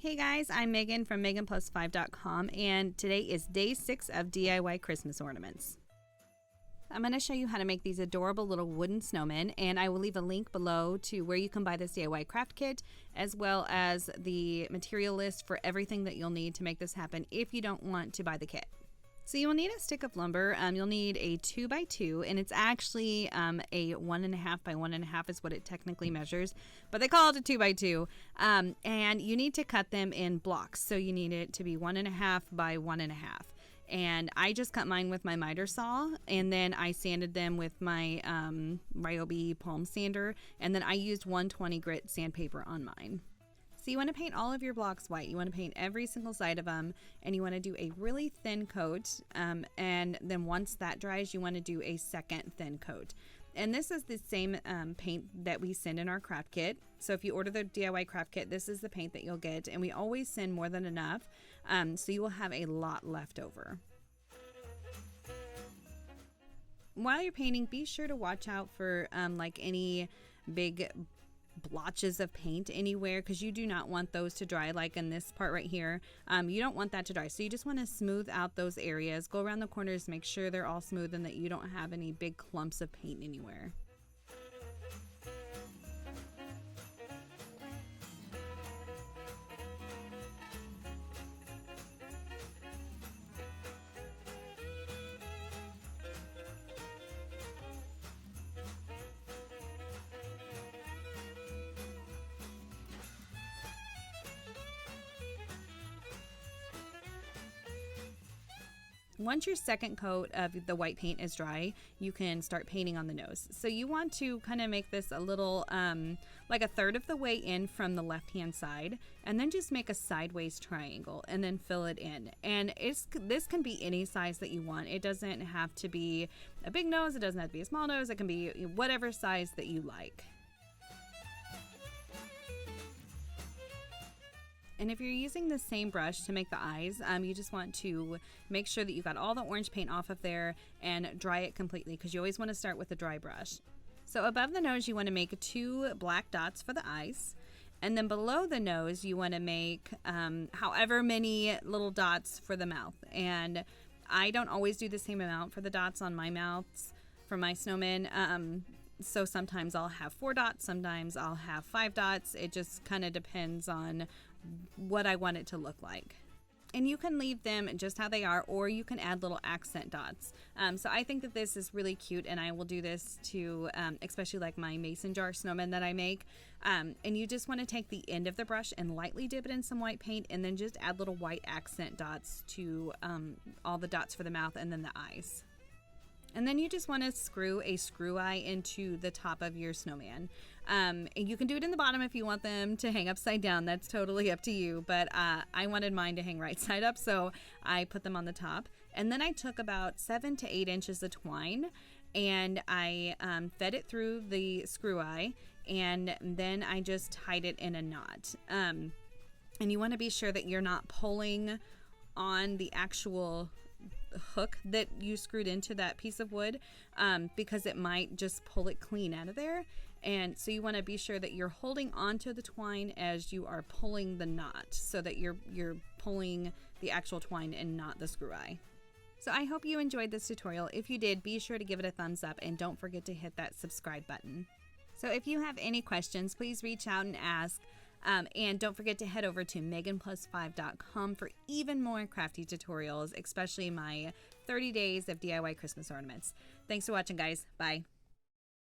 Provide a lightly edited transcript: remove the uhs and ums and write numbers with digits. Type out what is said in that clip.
Hey guys, I'm Megan from meganplus5.com, and today is day 6 of DIY Christmas ornaments. I'm going to show you how to make these adorable little wooden snowmen, and I will leave a link below to where you can buy this DIY craft kit, as well as the material list for everything that you'll need to make this happen if you don't want to buy the kit. So you will need a stick of lumber. You'll need a 2x2, and it's actually a 1.5 by 1.5 is what it technically measures, but they call it a 2x2. And you need to cut them in blocks. So you need it to be 1.5 by 1.5. And I just cut mine with my miter saw, and then I sanded them with my Ryobi palm sander, and then I used 120 grit sandpaper on mine. So you want to paint all of your blocks white. You want to paint every single side of them, and you want to do a really thin coat, and then once that dries, you want to do a second thin coat. And this is the same paint that we send in our craft kit. So if you order the DIY craft kit, this is the paint that you'll get, and we always send more than enough, so you will have a lot left over. While you're painting, be sure to watch out for like any big blotches of paint anywhere, because you do not want those to dry, like in this part right here. You don't want that to dry, so you just want to smooth out those areas, go around the corners, make sure they're all smooth and that you don't have any big clumps of paint anywhere. Once your second coat of the white paint is dry, you can start painting on the nose. So you want to kind of make this a little, like a third of the way in from the left-hand side, and then just make a sideways triangle and then fill it in. And this can be any size that you want. It doesn't have to be a big nose. It doesn't have to be a small nose. It can be whatever size that you like. And if you're using the same brush to make the eyes, you just want to make sure that you got all the orange paint off of there and dry it completely, because you always want to start with a dry brush. So above the nose, you want to make 2 black dots for the eyes. And then below the nose, you want to make however many little dots for the mouth. And I don't always do the same amount for the dots on my mouths for my snowmen. So sometimes I'll have 4 dots, sometimes I'll have 5 dots. It just kind of depends on what I want it to look like. And you can leave them just how they are, or you can add little accent dots. So I think that this is really cute, and I will do this to especially like my mason jar snowmen that I make. And you just want to take the end of the brush and lightly dip it in some white paint, and then just add little white accent dots to all the dots for the mouth and then the eyes. And then you just want to screw a screw eye into the top of your snowman. And you can do it in the bottom if you want them to hang upside down. That's totally up to you. But I wanted mine to hang right side up, so I put them on the top. And then I took about 7 to 8 inches of twine, and I fed it through the screw eye, and then I just tied it in a knot. And you want to be sure that you're not pulling on the actual hook that you screwed into that piece of wood, because it might just pull it clean out of there. And so you want to be sure that you're holding onto the twine as you are pulling the knot, so that you're pulling the actual twine and not the screw eye. So I hope you enjoyed this tutorial. If you did, be sure to give it a thumbs up, and don't forget to hit that subscribe button. So if you have any questions, please reach out and ask. And don't forget to head over to meganplus5.com for even more crafty tutorials, especially my 30 days of DIY Christmas ornaments. Thanks for watching, guys. Bye.